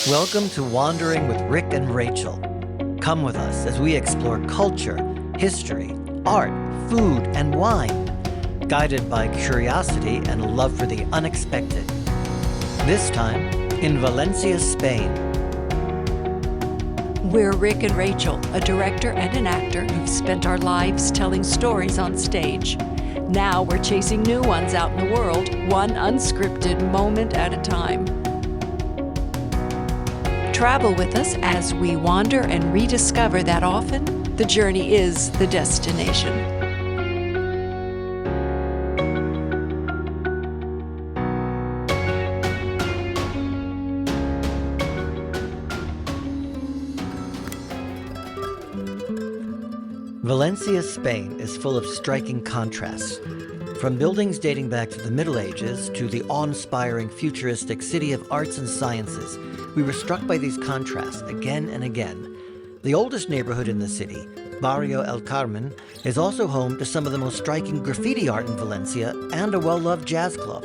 Welcome to Wandering with Rick and Rachel. Come with us as we explore culture, history, art, food, and wine, guided by curiosity and a love for the unexpected. This time, in Valencia, Spain. We're Rick and Rachel, a director and an actor who've spent our lives telling stories on stage. Now we're chasing new ones out in the world, one unscripted moment at a time. Travel with us as we wander and rediscover that often the journey is the destination. Valencia, Spain is full of striking contrasts. From buildings dating back to the Middle Ages to the awe-inspiring futuristic city of arts and sciences, we were struck by these contrasts again and again. The oldest neighborhood in the city, Barrio El Carmen, is also home to some of the most striking graffiti art in Valencia and a well-loved jazz club.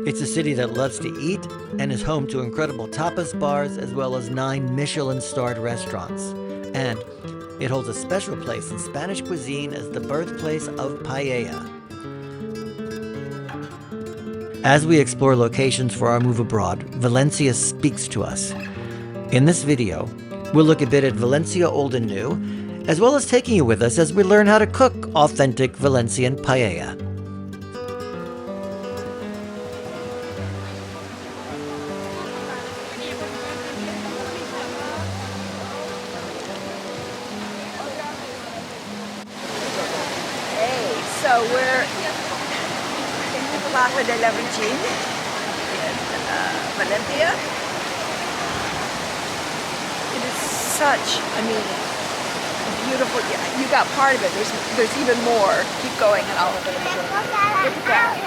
It's a city that loves to eat and is home to incredible tapas bars as well as 9 Michelin-starred restaurants. And it holds a special place in Spanish cuisine as the birthplace of paella. As we explore locations for our move abroad, Valencia speaks to us. In this video, we'll look a bit at Valencia old and new, as well as taking you with us as we learn how to cook authentic Valencian paella. So we're in the Plaza de la Virgin in Valencia. It is such, beautiful. Yeah, you got part of it. There's even more. Keep going, and I'll look at that.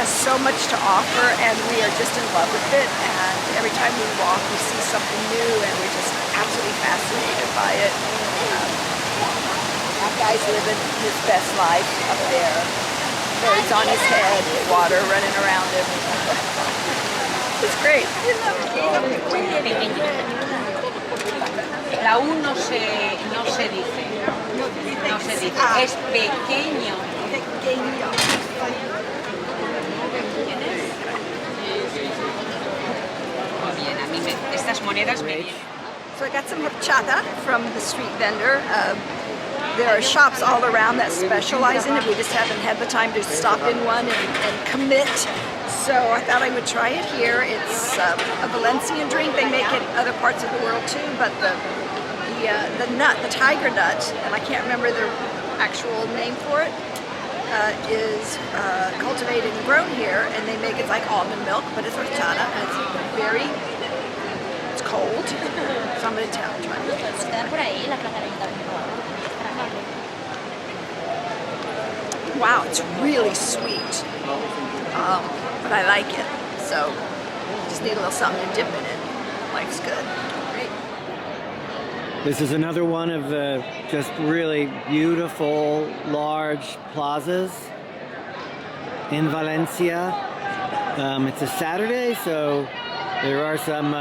Has so much to offer, and we are just in love with it, and every time we walk we see something new and we're just absolutely fascinated by it. That guy's living his best life up there. Birds on his head, water running around him. It's great. La U no se dice. Es pequeño. Estas monedas me vienen. So I got some horchata from the street vendor. There are shops all around that specialize in it. We just haven't had the time to stop in one and commit. So I thought I would try it here. It's a Valencian drink. They make it in other parts of the world too, but the nut, the tiger nut, and I can't remember the actual name for it, is cultivated and grown here, and they make it like almond milk, but it's horchata, and it's cold, so I'm going to try it. Wow, it's really sweet, but I like it, so just need a little something to dip it in. Life's good. Great. This is another one of the just really beautiful, large plazas in Valencia. It's a Saturday, so there are some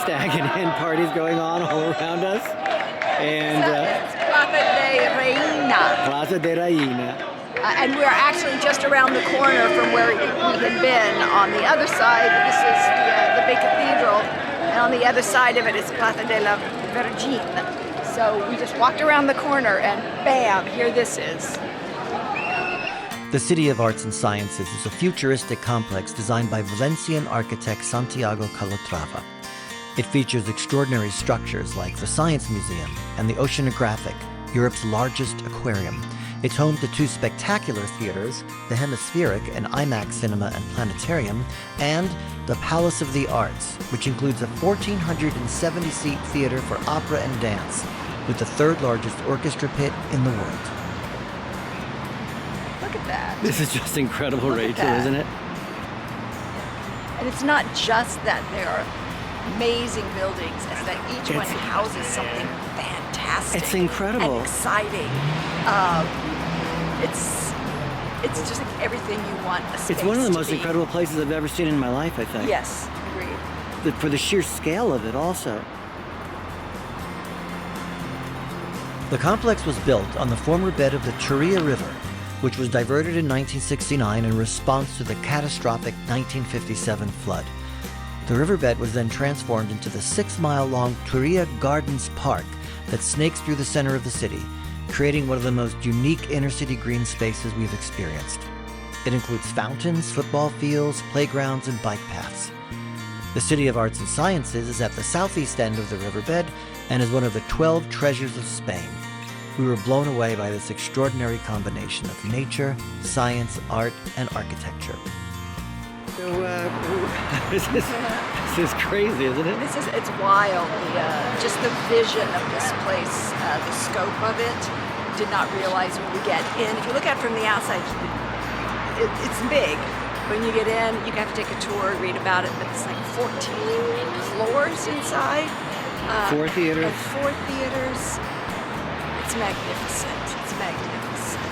stag and hen parties going on all around us. And It's Plaza de Reina. Plaza de Reina. And we're actually just around the corner from where we had been. On the other side, this is the big cathedral, and on the other side of it is Plaza de la Virgin. So we just walked around the corner and bam, here this is. The City of Arts and Sciences is a futuristic complex designed by Valencian architect Santiago Calatrava. It features extraordinary structures like the Science Museum and the Oceanographic, Europe's largest aquarium. It's home to 2 spectacular theaters, the Hemispheric and IMAX Cinema and Planetarium, and the Palace of the Arts, which includes a 1,470-seat theater for opera and dance, with the 3rd largest orchestra pit in the world. Look at that. This is just incredible, Look at Rachel, that. isn't it? And it's not just that there are amazing buildings, it's that each one houses something fantastic. It's incredible. And exciting. It's just like everything you want a space It's one of the to most be. incredible places I've ever seen in my life, I think. Yes, agreed. For the sheer scale of it also. The complex was built on the former bed of the Turia River, which was diverted in 1969 in response to the catastrophic 1957 flood. The riverbed was then transformed into the 6-mile-long Turia Gardens Park that snakes through the center of the city, creating one of the most unique inner-city green spaces we've experienced. It includes fountains, football fields, playgrounds, and bike paths. The City of Arts and Sciences is at the southeast end of the riverbed and is one of the 12 treasures of Spain. We were blown away by this extraordinary combination of nature, science, art, and architecture. So, this is crazy, isn't it? It's wild. Just the vision of this place, the scope of it, did not realize when we get in. If you look at it from the outside, it's big. When you get in, you have to take a tour, read about it, but it's like 14 floors inside. 4 theaters. And 4 theaters. It's magnificent. It's magnificent.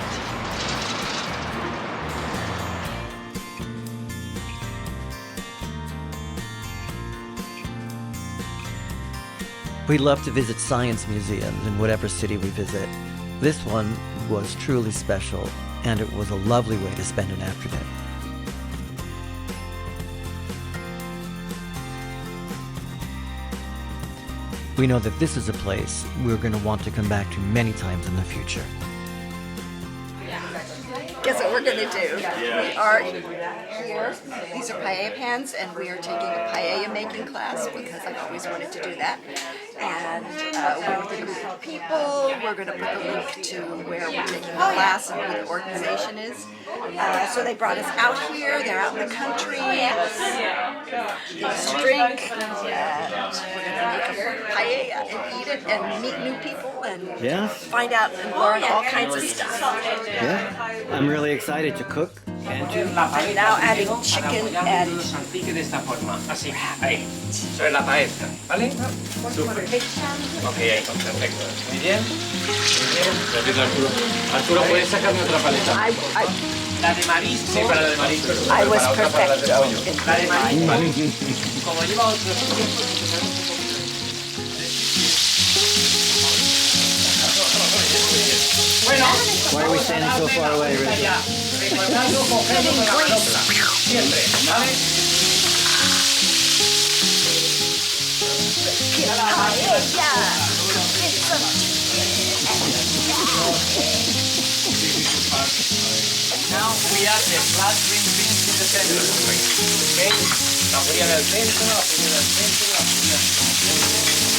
We love to visit science museums in whatever city we visit. This one was truly special, and it was a lovely way to spend an afternoon. We know that this is a place we're going to want to come back to many times in the future. Guess what we're going to do? We are here. These are paella pans, and we are taking a paella making class because I've always wanted to do that. And we're with a group of people. We're going to put a link to where we're taking the class and who the organization is. So they brought us out here. They're out in the country. There's a drink. And we're going to make a paella and eat it and meet new people and find out and learn all kinds of stuff. Yeah, I'm really excited to cook and to... I'm now adding chicken and... de esta forma, así, ahí, sobre la paella, ¿vale? Súper. Ok, ahí, perfecto. Muy bien, muy bien. Repito, Arturo. Arturo, ¿puedes sacarme otra paleta? La de marisco. Sí, para la de marisco. I was para otra, para la de perfecto. pollo. La de marisco. Como lleva otros tiempos, bueno, Why are we standing so far away, Richard? recordando cogerlo con la manopla. Siempre, ¿vale? Now we add the flat green beans in the center. Okay? La orilla del centro, la orilla del centro, la orilla del centro.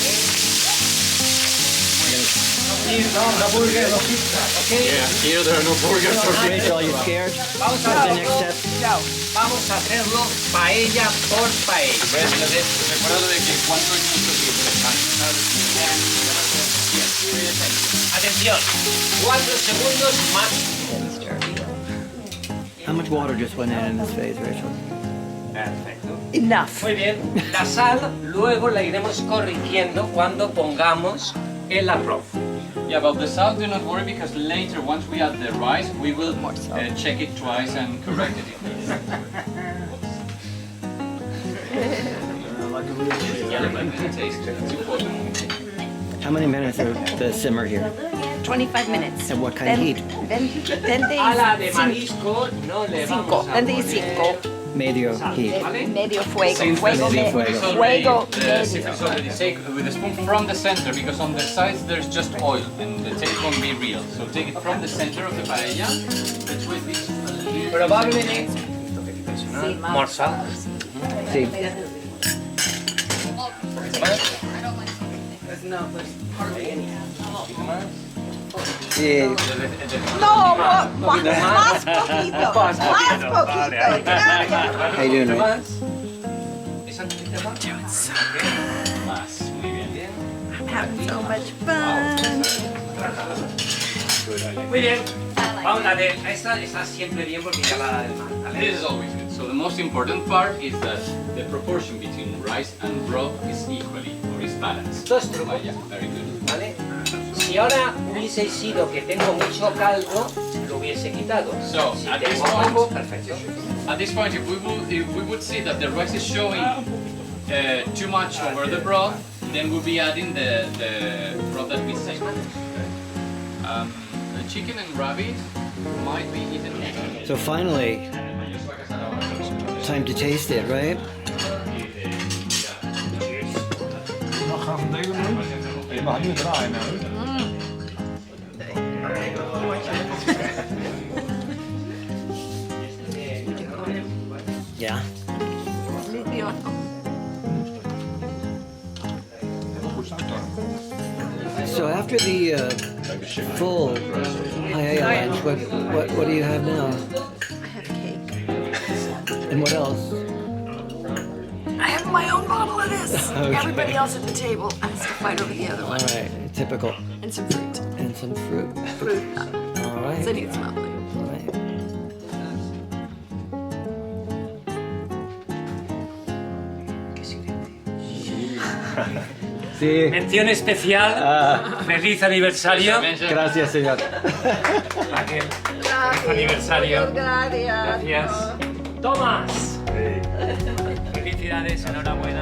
No burgers, no pizza, okay? Yeah, here there are no burgers for me. Rachel, are you scared? Vamos a What's the hacerlo, next step? vamos a hacerlo paella por paella. Recuerda de que cuánto es nuestro tiempo. Atención, 4 segundos más. How much water just went in this phase, Rachel? Perfecto. Enough. Muy bien. La sal luego la iremos corrigiendo cuando pongamos el arroz. Yeah, about the salt, do not worry because later, once we add the rice, we will check it twice and correct it if needed. Ya le ponen el taste. It's important. How many minutes are the simmer here? 25 minutes. And what kind of heat? Then they A la de marisco no le vamos a Then they poner Medio heat. medio fuego. Since Fuego, the fuego. is already, Fuego the soup medio. is already take with a spoon from the center because on the sides there's just oil and the taste won't be real. So take it from the center of the paella. The twist is a little probablemente more salt. Sí. Sí. No, más poquito. Más poquito. Gracias. How you doing, Rachel? Más. ¿Esa poquita más? más. Muy bien. I'm having so much fun. Muy bien. Vamos a ver. Esta está siempre bien porque ya va del mar. ¿vale? This is always good. So the most important part is that the proportion between rice and broth is equally, or is balanced. Dos trucos. Yeah, very good. ¿Vale? Si ahora hubiese sido que tengo mucho caldo, lo hubiese quitado. So, Si at this tengo poco, point, perfecto. At this point, if we would see that the rice is showing too much over the broth, then we'll be adding the broth that we saved. The chicken and rabbit might be eaten. So finally, time to taste it, right? Yeah. So after the full paella lunch, what do you have now? I have cake. And what else? I have my own bottle of this. Okay. Everybody else at the table has to fight over the other All one. right, typical. And some fruit. And some fruit. Fruit. All right. So it's lovely. All right. Sí. Mención especial, feliz aniversario. Gracias, señor. Raquel, feliz aniversario. Gracias. Gracias. Tomás. Felicidades, enhorabuena.